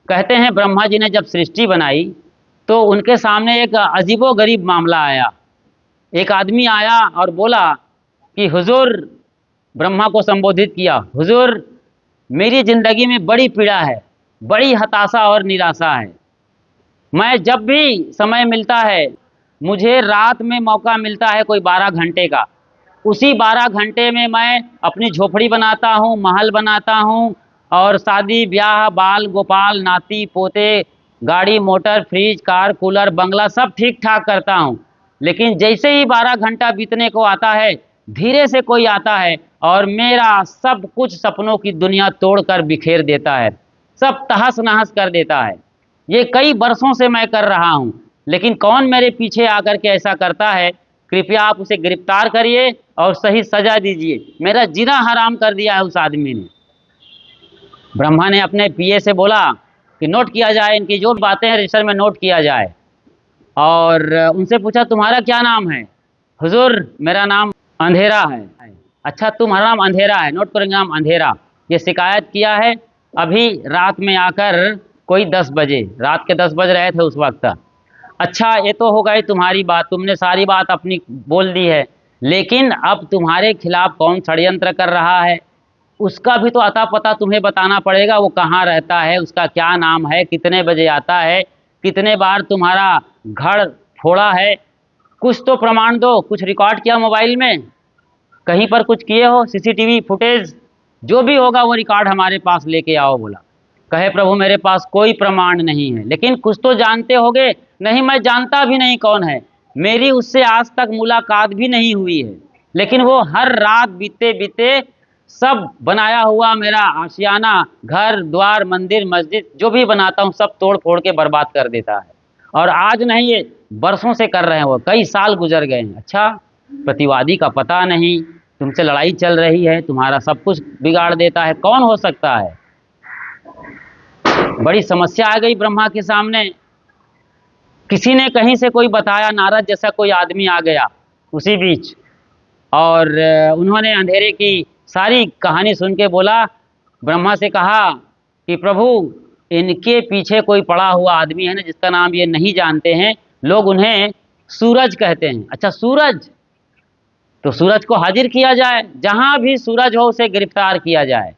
कहते हैं ब्रह्मा जी ने जब सृष्टि बनाई तो उनके सामने एक अजीबोगरीब मामला आया। एक आदमी आया और बोला कि हुजूर, ब्रह्मा को संबोधित किया, हुजूर मेरी जिंदगी में बड़ी पीड़ा है, बड़ी हताशा और निराशा है। मैं जब भी समय मिलता है, मुझे रात में मौका मिलता है कोई 12 घंटे का, उसी 12 घंटे में मैं अपनी झोपड़ी बनाता हूँ, महल बनाता हूँ और शादी ब्याह, बाल गोपाल, नाती पोते, गाड़ी मोटर, फ्रिज, कार, कूलर, बंगला सब ठीक ठाक करता हूँ। लेकिन जैसे ही 12 घंटा बीतने को आता है, धीरे से कोई आता है और मेरा सब कुछ सपनों की दुनिया तोड़कर बिखेर देता है, सब तहस नहस कर देता है। ये कई वर्षों से मैं कर रहा हूँ, लेकिन कौन मेरे पीछे आकर के ऐसा करता है? कृपया आप उसे गिरफ्तार करिए और सही सजा दीजिए। मेरा जीना हराम कर दिया है उस आदमी ने। ब्रह्मा ने अपने पीए से बोला कि नोट किया जाए, इनकी जो बातें हैं रजिस्टर में नोट किया जाए। और उनसे पूछा तुम्हारा क्या नाम है? हुजूर मेरा नाम अंधेरा है। अच्छा तुम्हारा नाम अंधेरा है, नोट करेंगे नाम अंधेरा। ये शिकायत किया है अभी रात में आकर, कोई 10 बजे, रात के 10 बज रहे थे उस वक्त। अच्छा ये तो हो गई तुम्हारी बात, तुमने सारी बात अपनी बोल दी है, लेकिन अब तुम्हारे खिलाफ कौन षड्यंत्र कर रहा है उसका भी तो अता पता तुम्हें बताना पड़ेगा। वो कहाँ रहता है, उसका क्या नाम है, कितने बजे आता है, कितने बार तुम्हारा घर फोड़ा है, कुछ तो प्रमाण दो। कुछ रिकॉर्ड किया मोबाइल में, कहीं पर कुछ किए हो, सीसीटीवी फुटेज जो भी होगा वो रिकॉर्ड हमारे पास लेके आओ। बोला, कहे प्रभु मेरे पास कोई प्रमाण नहीं है, लेकिन कुछ तो जानते होगे। नहीं मैं जानता भी नहीं कौन है, मेरी उससे आज तक मुलाकात भी नहीं हुई है, लेकिन वो हर रात बीते बीते सब बनाया हुआ मेरा आशियाना, घर द्वार, मंदिर मस्जिद जो भी बनाता हूँ सब तोड़ फोड़ के बर्बाद कर देता है। और आज नहीं, ये बरसों से कर रहे हैं, वो कई साल गुजर गए हैं। अच्छा प्रतिवादी का पता नहीं, तुमसे लड़ाई चल रही है, तुम्हारा सब कुछ बिगाड़ देता है, कौन हो सकता है? बड़ी समस्या आ गई ब्रह्मा के सामने। किसी ने कहीं से कोई बताया, नारद जैसा कोई आदमी आ गया उसी बीच, और उन्होंने अंधेरे की सारी कहानी सुन के बोला, ब्रह्मा से कहा कि प्रभु इनके पीछे कोई पड़ा हुआ आदमी है ना, जिसका नाम ये नहीं जानते हैं, लोग उन्हें सूरज कहते हैं। अच्छा सूरज, तो सूरज को हाजिर किया जाए, जहां भी सूरज हो उसे गिरफ्तार किया जाए।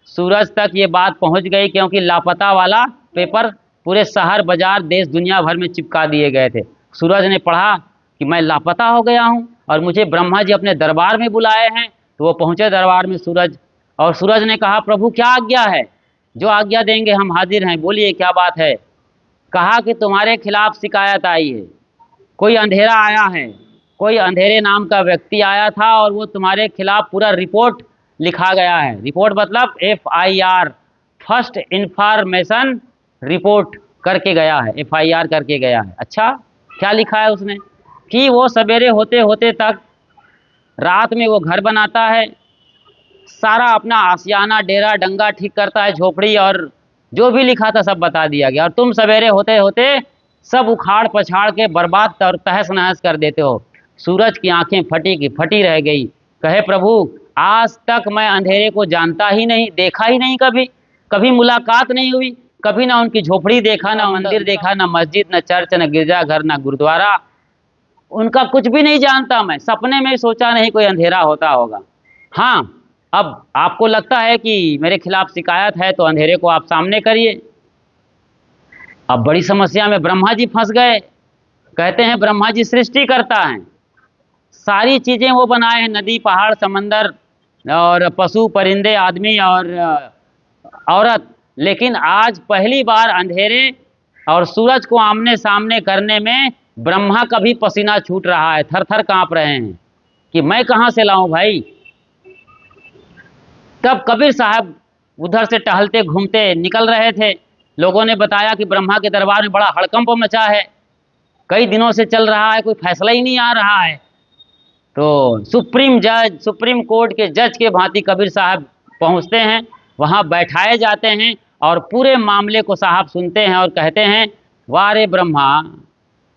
सूरज तक ये बात पहुंच गई, क्योंकि लापता वाला पेपर पूरे शहर बाजार देश दुनिया भर में चिपका दिए गए थे। सूरज ने पढ़ा कि मैं लापता हो गया हूं और मुझे ब्रह्मा जी अपने दरबार में बुलाए हैं। तो वो पहुंचे दरबार में सूरज, और सूरज ने कहा प्रभु क्या आज्ञा है? जो आज्ञा देंगे हम हाजिर हैं, बोलिए क्या बात है? कहा कि तुम्हारे खिलाफ शिकायत आई है, कोई अंधेरा आया है, कोई अंधेरे नाम का व्यक्ति आया था और वो तुम्हारे खिलाफ पूरा रिपोर्ट लिखा गया है। रिपोर्ट मतलब FIR, फर्स्ट इंफॉर्मेशन रिपोर्ट करके गया है, FIR करके गया है। अच्छा क्या लिखा है उसने? कि वो सवेरे होते होते तक रात में वो घर बनाता है, सारा अपना आशियाना डेरा डंगा ठीक करता है, झोपड़ी, और जो भी लिखा था सब बता दिया गया, और तुम सवेरे होते होते सब उखाड़ पछाड़ के बर्बाद और तहस नहस कर देते हो। सूरज की आंखें फटी की फटी रह गई। कहे प्रभु आज तक मैं अंधेरे को जानता ही नहीं, देखा ही नहीं, कभी कभी मुलाकात नहीं हुई, कभी ना उनकी झोपड़ी देखा, ना मंदिर देखा, ना मस्जिद, ना चर्च, ना गिरजाघर, ना गुरुद्वारा, उनका कुछ भी नहीं जानता मैं। सपने में सोचा नहीं कोई अंधेरा होता होगा। हाँ अब आपको लगता है कि मेरे खिलाफ शिकायत है तो अंधेरे को आप सामने करिए। अब बड़ी समस्या में ब्रह्मा जी फंस गए। कहते हैं ब्रह्मा जी सृष्टि करता है, सारी चीजें वो बनाए हैं, नदी पहाड़ समंदर और पशु परिंदे आदमी और औरत, लेकिन आज पहली बार अंधेरे और सूरज को आमने सामने करने में ब्रह्मा का भी पसीना छूट रहा है, थर थर कांप रहे हैं कि मैं कहाँ से लाऊं भाई। तब कबीर साहब उधर से टहलते घूमते निकल रहे थे। लोगों ने बताया कि ब्रह्मा के दरबार में बड़ा हड़कंप मचा है, कई दिनों से चल रहा है, कोई फैसला ही नहीं आ रहा है। तो सुप्रीम कोर्ट के जज के भांति कबीर साहब पहुंचते हैं, वहां बैठाए जाते हैं और पूरे मामले को साहब सुनते हैं और कहते हैं वाह रे ब्रह्मा,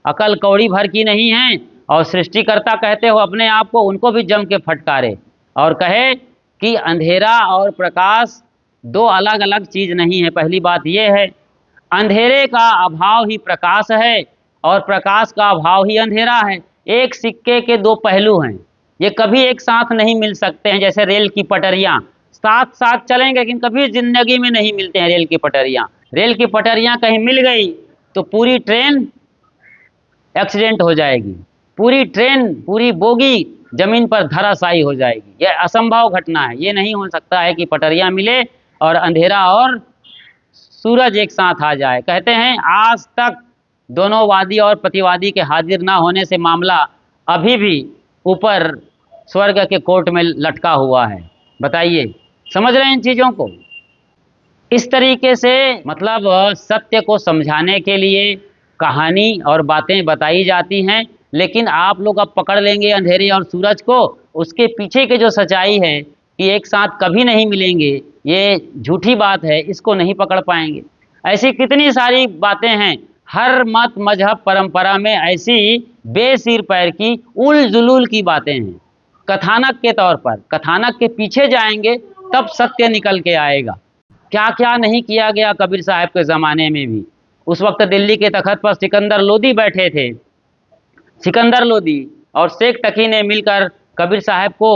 अकल कौड़ी भर की नहीं है, और सृष्टिकर्ता कहते हो अपने आप को, उनको भी जम के फटकारे और कहे कि अंधेरा और प्रकाश दो अलग अलग चीज नहीं है। पहली बात यह है, अंधेरे का अभाव ही प्रकाश है और प्रकाश का अभाव ही अंधेरा है। एक सिक्के के दो पहलू हैं, ये कभी एक साथ नहीं मिल सकते हैं। जैसे रेल की पटरियां साथ साथ चलेंगे लेकिन कभी जिंदगी में नहीं मिलते हैं। रेल की पटरियां, रेल की पटरियां कहीं मिल गई तो पूरी ट्रेन एक्सीडेंट हो जाएगी, पूरी ट्रेन, पूरी बोगी जमीन पर धराशायी हो जाएगी। यह असंभव घटना है। ये नहीं हो सकता है कि पटरियां मिले और अंधेरा और सूरज एक साथ आ जाए। कहते हैं आज तक दोनों वादी और प्रतिवादी के हाजिर ना होने से मामला अभी भी ऊपर स्वर्ग के कोर्ट में लटका हुआ है। बताइए, समझ रहे हैं इन चीज़ों को? इस तरीके से मतलब सत्य को समझाने के लिए कहानी और बातें बताई जाती हैं, लेकिन आप लोग अब पकड़ लेंगे अंधेरे और सूरज को, उसके पीछे की जो सच्चाई है कि एक साथ कभी नहीं मिलेंगे, ये झूठी बात है, इसको नहीं पकड़ पाएंगे। ऐसी कितनी सारी बातें हैं, हर मत मजहब परंपरा में ऐसी बेसिर पैर की उल जुलूल की बातें हैं। कथानक के तौर पर, कथानक के पीछे जाएंगे तब सत्य निकल के आएगा। क्या क्या नहीं किया गया कबीर साहब के ज़माने में भी। उस वक्त दिल्ली के तख्त पर सिकंदर लोदी बैठे थे। सिकंदर लोदी और शेख टकी ने मिलकर कबीर साहब को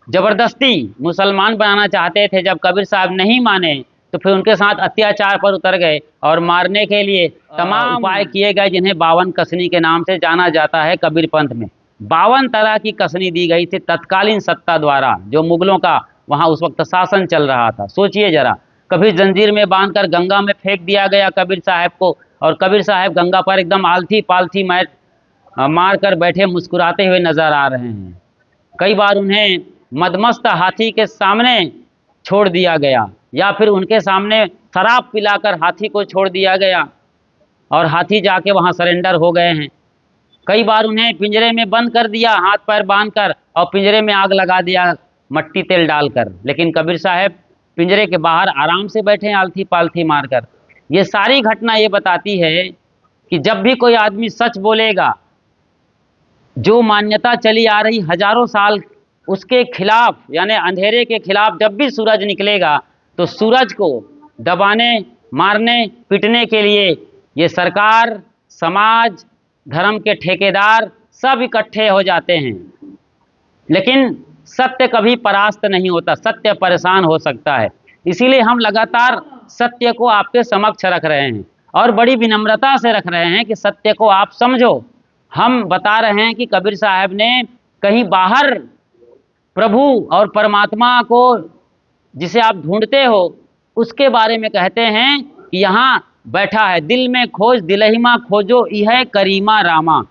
ज़बरदस्ती मुसलमान बनाना चाहते थे। जब कबीर साहब नहीं माने तो फिर उनके साथ अत्याचार पर उतर गए और मारने के लिए तमाम उपाय किए गए, जिन्हें 52 कसनी के नाम से जाना जाता है कबीर पंथ में। 52 तरह की कसनी दी गई थी तत्कालीन सत्ता द्वारा, जो मुगलों का वहाँ उस वक्त शासन चल रहा था। सोचिए जरा, कभी जंजीर में बांधकर गंगा में फेंक दिया गया कबीर साहब को, और कबीर साहब गंगा पर एकदम आलथी पालथी मार कर बैठे मुस्कुराते हुए नजर आ रहे हैं। कई बार उन्हें मदमस्त हाथी के सामने छोड़ दिया गया, या फिर उनके सामने शराब पिलाकर हाथी को छोड़ दिया गया और हाथी जाके वहाँ सरेंडर हो गए हैं। कई बार उन्हें पिंजरे में बंद कर दिया, हाथ पैर बांधकर, और पिंजरे में आग लगा दिया मट्टी तेल डालकर, लेकिन कबीर साहब पिंजरे के बाहर आराम से बैठे हैं आलथी पालथी मारकर। ये सारी घटना ये बताती है कि जब भी कोई आदमी सच बोलेगा, जो मान्यता चली आ रही हजारों साल, उसके खिलाफ यानी अंधेरे के खिलाफ जब भी सूरज निकलेगा तो सूरज को दबाने, मारने, पीटने के लिए ये सरकार, समाज, धर्म के ठेकेदार सब इकट्ठे हो जाते हैं। लेकिन सत्य कभी परास्त नहीं होता, सत्य परेशान हो सकता है। इसीलिए हम लगातार सत्य को आपके समक्ष रख रहे हैं और बड़ी विनम्रता से रख रहे हैं कि सत्य को आप समझो। हम बता रहे हैं कि कबीर साहब ने कहीं बाहर प्रभु और परमात्मा को, जिसे आप ढूंढते हो, उसके बारे में कहते हैं कि यहाँ बैठा है। दिल में खोज दिलहिमा खोजो यह करीमा रामा।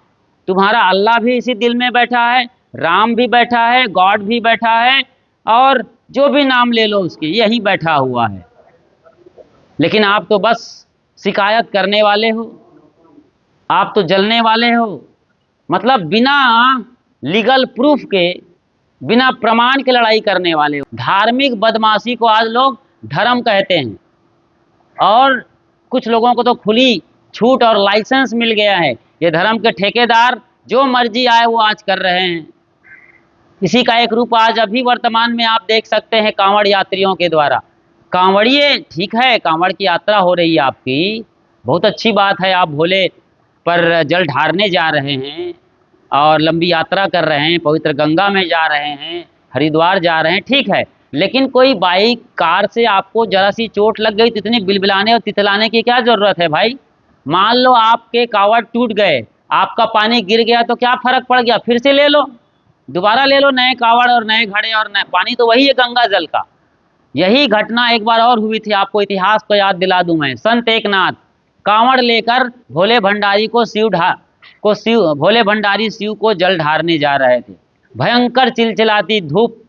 तुम्हारा अल्लाह भी इसी दिल में बैठा है, राम भी बैठा है, गॉड भी बैठा है, और जो भी नाम ले लो उसकी, यही बैठा हुआ है। लेकिन आप तो बस शिकायत करने वाले हो, आप तो जलने वाले हो। मतलब बिना लीगल प्रूफ के, बिना प्रमाण के लड़ाई करने वाले हो। धार्मिक बदमाशी को आज लोग धर्म कहते हैं, और कुछ लोगों को तो खुली छूट और लाइसेंस मिल गया है। ये धर्म के ठेकेदार जो मर्जी आए वो आज कर रहे हैं। इसी का एक रूप आज अभी वर्तमान में आप देख सकते हैं कांवड़ यात्रियों के द्वारा। कांवड़िए, ठीक है, कांवड़ की यात्रा हो रही है आपकी, बहुत अच्छी बात है। आप भोले पर जल ढारने जा रहे हैं और लंबी यात्रा कर रहे हैं, पवित्र गंगा में जा रहे हैं, हरिद्वार जा रहे हैं, ठीक है। लेकिन कोई बाइक, कार से आपको जरा सी चोट लग गई तो इतनी बिलबिलाने और तितलाने की क्या ज़रूरत है भाई? मान लो आपके कावड़ टूट गए, आपका पानी गिर गया तो क्या फ़र्क पड़ गया? फिर से ले लो, दोबारा ले लो नए कावड़ और नए घड़े और नए पानी, तो वही है गंगा जल का। यही घटना एक बार और हुई थी, आपको इतिहास को याद दिला दूं मैं। संत एकनाथ कांवड़ लेकर भोले भंडारी भोले भंडारी शिव को जल ढारने जा रहे थे। भयंकर चिलचिलाती धूप,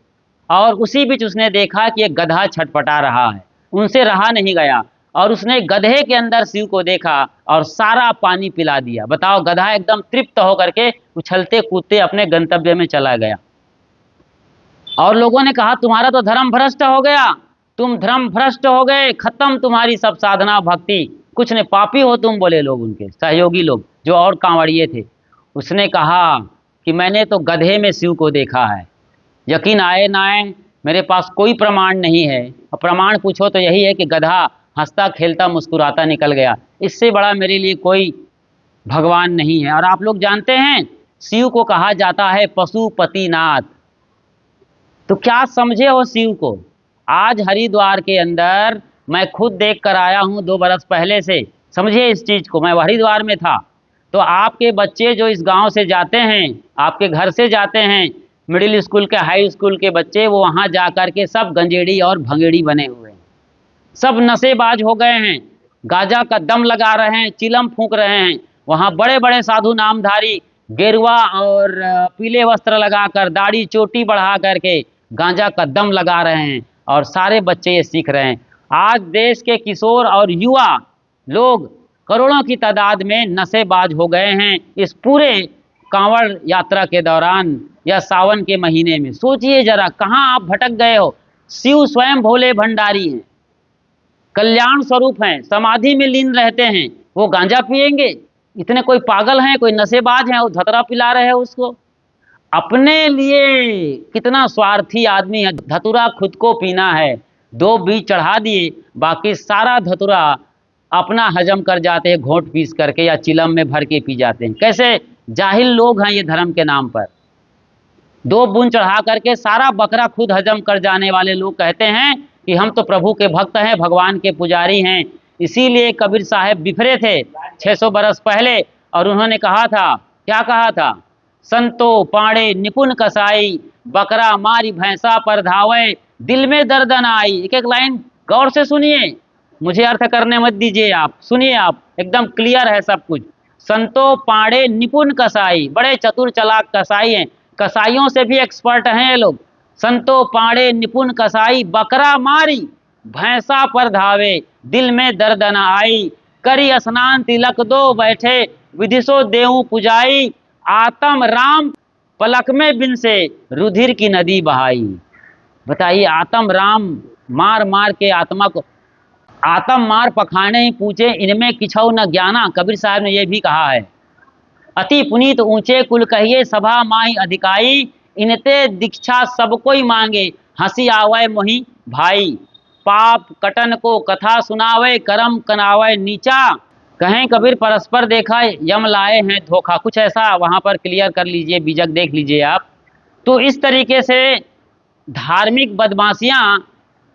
और उसी बीच उसने देखा कि एक गधा छटपटा रहा है। उनसे रहा नहीं गया और उसने गधे के अंदर शिव को देखा और सारा पानी पिला दिया। बताओ, गधा एकदम तृप्त होकर के उछलते कूदते अपने गंतव्य में चला गया। और लोगों ने कहा तुम्हारा तो धर्म भ्रष्ट हो गया, तुम धर्म भ्रष्ट हो गए, खत्म तुम्हारी सब साधना भक्ति, कुछ ने पापी हो तुम, बोले लोग, उनके सहयोगी लोग जो और कांवड़िए थे। उसने कहा कि मैंने तो गधे में शिव को देखा है, यकीन आए ना आए मेरे पास कोई प्रमाण नहीं है। और प्रमाण पूछो तो यही है कि गधा हंसता खेलता मुस्कुराता निकल गया। इससे बड़ा मेरे लिए कोई भगवान नहीं है। और आप लोग जानते हैं शिव को कहा जाता है पशुपतिनाथ। तो क्या समझे हो शिव को? आज हरिद्वार के अंदर मैं खुद देख कर आया हूँ 2 बरस पहले से। समझिए इस चीज को, मैं हरिद्वार में था। तो आपके बच्चे जो इस गांव से जाते हैं, आपके घर से जाते हैं, मिडिल स्कूल के हाई स्कूल के बच्चे, वो वहां जा कर के सब गंजेड़ी और भंगेड़ी बने हुए हैं, सब नशेबाज हो गए हैं, गांजा का दम लगा रहे हैं, चिलम फूंक रहे हैं। वहाँ बड़े बड़े साधु नामधारी गेरुआ और पीले वस्त्र लगाकर, दाढ़ी चोटी बढ़ा करके गांजा का दम लगा रहे हैं, और सारे बच्चे ये सीख रहे हैं। आज देश के किशोर और युवा लोग करोड़ों की तादाद में नशेबाज हो गए हैं इस पूरे कांवड़ यात्रा के दौरान या सावन के महीने में। सोचिए जरा, कहाँ आप भटक गए हो। शिव स्वयं भोले भंडारी हैं, कल्याण स्वरूप हैं, समाधि में लीन रहते हैं, वो गांजा पिएंगे? इतने कोई पागल हैं, कोई नशेबाज हैं, वो धतरा पिला रहे हैं उसको। अपने लिए कितना स्वार्थी आदमी है। धतुरा खुद को पीना है, 2 बीज चढ़ा दिए, बाकी सारा धतुरा अपना हजम कर जाते हैं घोंट पीस करके या चिलम में भर के पी जाते हैं। कैसे जाहिल लोग हैं ये धर्म के नाम पर। 2 बूंद चढ़ा करके सारा बकरा खुद हजम कर जाने वाले लोग कहते हैं कि हम तो प्रभु के भक्त हैं, भगवान के पुजारी हैं। इसीलिए कबीर साहब बिफरे थे 600 बरस पहले, और उन्होंने कहा था, क्या कहा था? संतो पाड़े निपुण कसाई, बकरा मारी भैंसा पर धावे, दिल में दर्द न आई। एक एक लाइन गौर से सुनिए, मुझे अर्थ करने मत दीजिए आप, सुनिए आप, एकदम क्लियर है सब कुछ। संतो पाड़े निपुण कसाई, बड़े चतुर चालाक कसाई हैं, कसाईयों से भी एक्सपर्ट हैं ये लोग। संतो पाड़े निपुण कसाई, बकरा मारी भैंसा पर धावे, दिल में दर्द न आई, करी स्नान तिलक दो बैठे, विधिसो देहूं पुजाई, आत्म राम पलक में बिन से रुधिर की नदी बहाई। बताइए, आत्म राम मार मार के आत्मा को, आत्म मार पखाने ही पूछे, इनमें किछौ न ज्ञाना। कबीर साहब ने यह भी कहा है। अति पुनीत ऊंचे कुल कहिए, सभा माही अधिकाई, इनते दीक्षा सब कोई मांगे, हंसी आवे मोहि भाई, पाप कटन को कथा सुनावे, कर्म कनावे नीचा, कहें कबीर परस्पर देखा, यम लाए हैं धोखा। कुछ ऐसा वहां पर क्लियर कर लीजिए, बीजक देख लीजिए आप। तो इस तरीके से धार्मिक बदमाशियां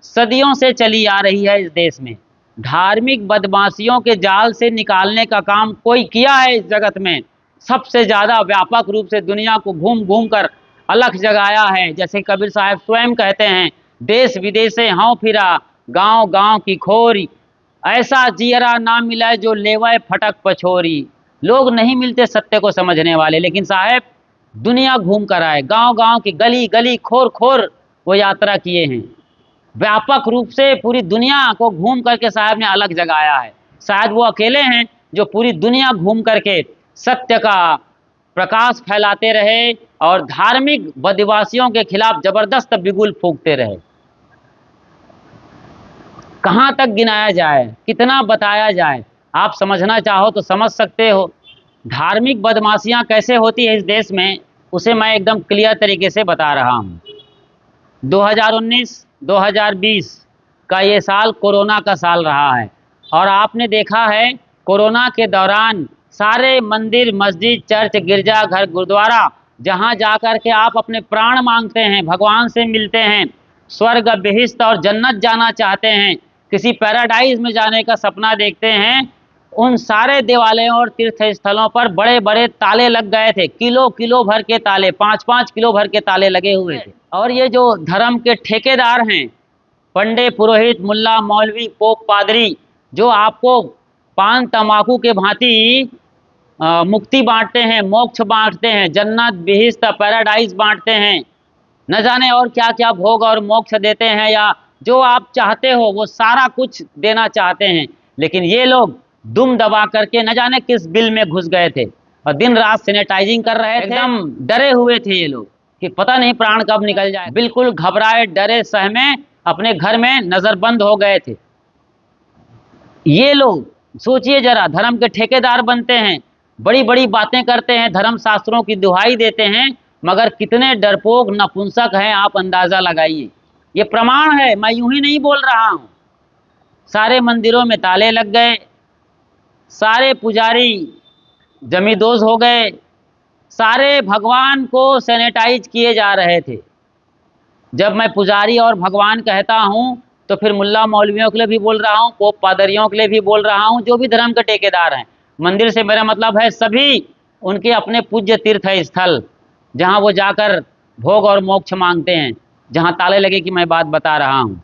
सदियों से चली आ रही है इस देश में। धार्मिक बदमाशियों के जाल से निकालने का काम कोई किया है इस जगत में, सबसे ज्यादा व्यापक रूप से दुनिया को घूम घूम कर अलख जगाया है। जैसे कबीर साहब स्वयं कहते हैं, देश विदेश से हाँव फिरा, गांव गांव की खोरी, ऐसा जियरा ना मिला जो लेवाए फटक पछोरी। लोग नहीं मिलते सत्य को समझने वाले, लेकिन साहब दुनिया घूम कर आए, गांव गांव की गली गली खोर खोर वो यात्रा किए हैं। व्यापक रूप से पूरी दुनिया को घूम करके साहब ने अलग जगाया है। शायद वो अकेले हैं जो पूरी दुनिया घूम करके सत्य का प्रकाश फैलाते रहे और धार्मिक बदमाशियों के खिलाफ जबरदस्त बिगुल फूंकते रहे। कहाँ तक गिनाया जाए, कितना बताया जाए? आप समझना चाहो तो समझ सकते हो। धार्मिक बदमाशियां कैसे होती है इस देश में, उसे मैं एकदम क्लियर तरीके से बता रहा हूँ। 2019-2020 का ये साल कोरोना का साल रहा है, और आपने देखा है कोरोना के दौरान सारे मंदिर, मस्जिद, चर्च, गिरजा घर, गुरुद्वारा, जहाँ जा कर के आप अपने प्राण मांगते हैं, भगवान से मिलते हैं, स्वर्ग, बेहिश्त और जन्नत जाना चाहते हैं, किसी पैराडाइज में जाने का सपना देखते हैं, उन सारे देवालयों और तीर्थ स्थलों पर बड़े बड़े ताले लग गए थे। किलो किलो भर के ताले, 5-5 किलो भर के ताले लगे हुए थे। और ये जो धर्म के ठेकेदार हैं, पंडित, पुरोहित, मुल्ला, मौलवी, पोप, पादरी, जो आपको पान तंबाकू के भांति मुक्ति बांटते हैं, मोक्ष बांटते हैं, जन्नत, बेहिश्त, पैराडाइज बांटते हैं, न जाने और क्या क्या भोग और मोक्ष देते हैं, या जो आप चाहते हो वो सारा कुछ देना चाहते हैं। लेकिन ये लोग दुम दबा करके न जाने किस बिल में घुस गए थे और दिन रात सैनिटाइजिंग कर रहे थे। एकदम डरे हुए थे ये लोग कि पता नहीं प्राण कब निकल जाए। बिल्कुल घबराए, डरे, सहमे अपने घर में नजरबंद हो गए थे। ये लोग सोचिए जरा, धर्म के ठेकेदार बनते हैं, बड़ी बड़ी बातें करते हैं, धर्म शास्त्रों की दुहाई देते हैं, मगर कितने डरपोक नपुंसक हैं आप अंदाजा लगाइए। ये प्रमाण है, मैं यूं ही नहीं बोल रहा हूं। सारे मंदिरों में ताले लग गए, सारे पुजारी जमींदोज हो गए, सारे भगवान को सैनिटाइज किए जा रहे थे। जब मैं पुजारी और भगवान कहता हूँ तो फिर मुल्ला मौलवियों के लिए भी बोल रहा हूँ, पोप पादरियों के लिए भी बोल रहा हूँ, जो भी धर्म के ठेकेदार हैं। मंदिर से मेरा मतलब है सभी उनके अपने पूज्य तीर्थ स्थल, जहाँ वो जाकर भोग और मोक्ष मांगते हैं, जहाँ ताले लगे की मैं बात बता रहा हूँ।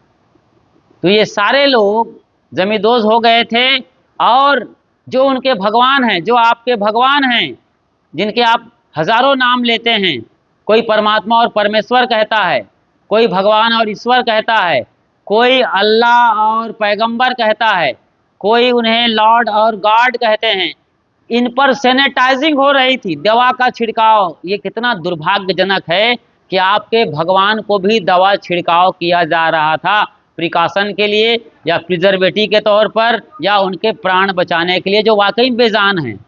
तो ये सारे लोग जमींदोज हो गए थे, और जो उनके भगवान हैं, जो आपके भगवान हैं, जिनके आप हजारों नाम लेते हैं, कोई परमात्मा और परमेश्वर कहता है, कोई भगवान और ईश्वर कहता है, कोई अल्लाह और पैगंबर कहता है, कोई उन्हें लॉर्ड और गॉड कहते हैं, इन पर सैनिटाइजिंग हो रही थी, दवा का छिड़काव। ये कितना दुर्भाग्यजनक है कि आपके भगवान को भी दवा छिड़काव किया जा रहा था, प्रिकॉशन के लिए या प्रिजर्वेटिव के तौर पर, या उनके प्राण बचाने के लिए, जो वाकई बेजान हैं।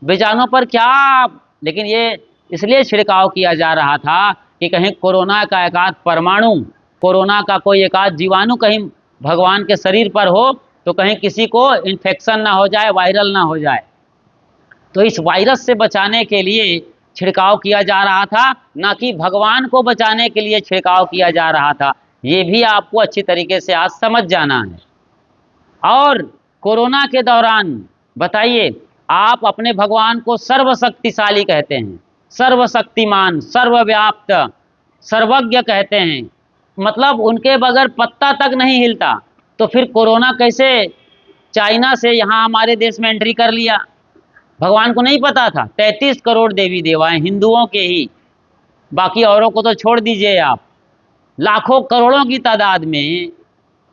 बेजानों पर क्या, लेकिन ये इसलिए छिड़काव किया जा रहा था कि कहीं कोरोना का एकाध परमाणु, कोरोना का कोई एकाध जीवाणु कहीं भगवान के शरीर पर हो तो कहीं किसी को इन्फेक्शन ना हो जाए, वायरल ना हो जाए। तो इस वायरस से बचाने के लिए छिड़काव किया जा रहा था, ना कि भगवान को बचाने के लिए छिड़काव किया जा रहा था। ये भी आपको अच्छी तरीके से आज समझ जाना है। और कोरोना के दौरान बताइए, आप अपने भगवान को सर्वशक्तिशाली कहते हैं, सर्वशक्तिमान, सर्वव्याप्त, सर्वज्ञ कहते हैं, मतलब उनके बगैर पत्ता तक नहीं हिलता। तो फिर कोरोना कैसे चाइना से यहाँ हमारे देश में एंट्री कर लिया? भगवान को नहीं पता था? 33 करोड़ देवी देवाएं हिंदुओं के ही, बाकी औरों को तो छोड़ दीजिए आप। लाखों करोड़ों की तादाद में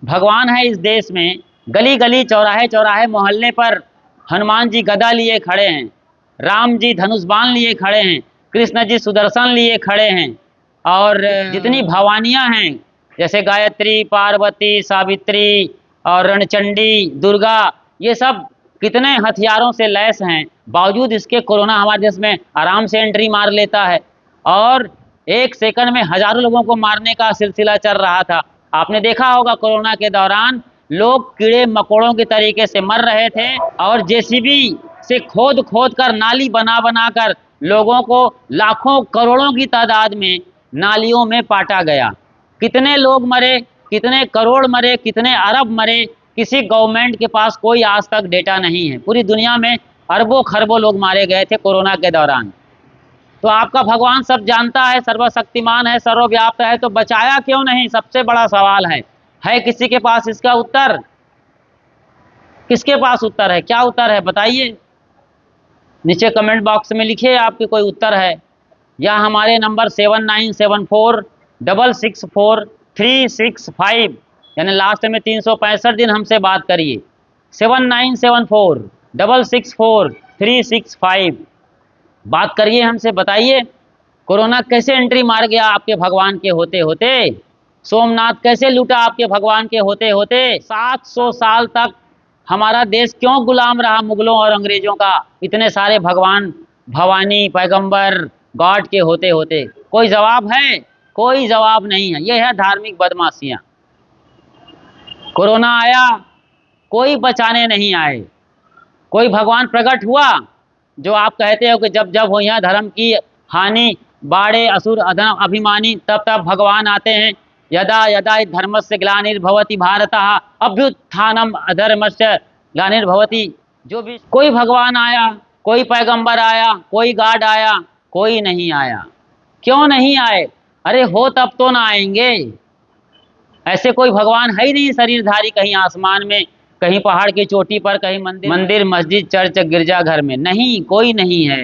भगवान है इस देश में। गली गली, चौराहे चौराहे, मोहल्ले पर हनुमान जी गदा लिए खड़े हैं, राम जी धनुष बाण लिए खड़े हैं, कृष्ण जी सुदर्शन लिए खड़े हैं, और जितनी भवानियाँ हैं जैसे गायत्री, पार्वती, सावित्री और रणचंडी, दुर्गा, ये सब कितने हथियारों से लैस हैं। बावजूद इसके कोरोना हमारे देश में आराम से एंट्री मार लेता है, और एक सेकंड में हजारों लोगों को मारने का सिलसिला चल रहा था। आपने देखा होगा कोरोना के दौरान लोग कीड़े मकोड़ों के तरीके से मर रहे थे, और जेसीबी से खोद खोद कर, नाली बना बना कर लोगों को लाखों करोड़ों की तादाद में नालियों में पाटा गया। कितने लोग मरे, कितने करोड़ मरे, कितने अरब मरे, किसी गवर्नमेंट के पास कोई आज तक डेटा नहीं है। पूरी दुनिया में अरबों खरबों लोग मारे गए थे कोरोना के दौरान। तो आपका भगवान सब जानता है, सर्वशक्तिमान है, सर्वव्याप्त है, तो बचाया क्यों नहीं? सबसे बड़ा सवाल है किसी के पास इसका उत्तर? किसके पास उत्तर है? क्या उत्तर है बताइए, नीचे कमेंट बॉक्स में लिखिए आपके कोई उत्तर है, या हमारे नंबर 7974664365, यानी लास्ट में 365 दिन हमसे बात करिए। 7974664365 बात करिए हमसे, बताइए कोरोना कैसे एंट्री मार गया आपके भगवान के होते होते? सोमनाथ कैसे लूटा आपके भगवान के होते होते? 700 साल तक हमारा देश क्यों गुलाम रहा मुगलों और अंग्रेजों का, इतने सारे भगवान, भवानी, पैगंबर, गॉड के होते होते? कोई जवाब है? कोई जवाब नहीं है। यह है धार्मिक बदमाशियां। कोरोना आया, कोई बचाने नहीं आए। कोई भगवान प्रकट हुआ जो आप कहते हो कि जब जब हो यहाँ धर्म की हानि, बाड़े असुर अधम अभिमानी, तब तब भगवान आते हैं। यदा यदा धर्मस्य ग्लानिर्भवति भारतः अभ्युत्थानम अधर्मस्य ग्लानिर्भवति। जो भी कोई भगवान आया, कोई पैगंबर आया, कोई गॉड आया? कोई नहीं आया। क्यों नहीं आए? अरे हो तब तो ना आएंगे। ऐसे कोई भगवान है ही नहीं शरीरधारी, कहीं आसमान में, कहीं पहाड़ की चोटी पर, कहीं मंदिर मस्जिद चर्च गिरजाघर में, नहीं, कोई नहीं है।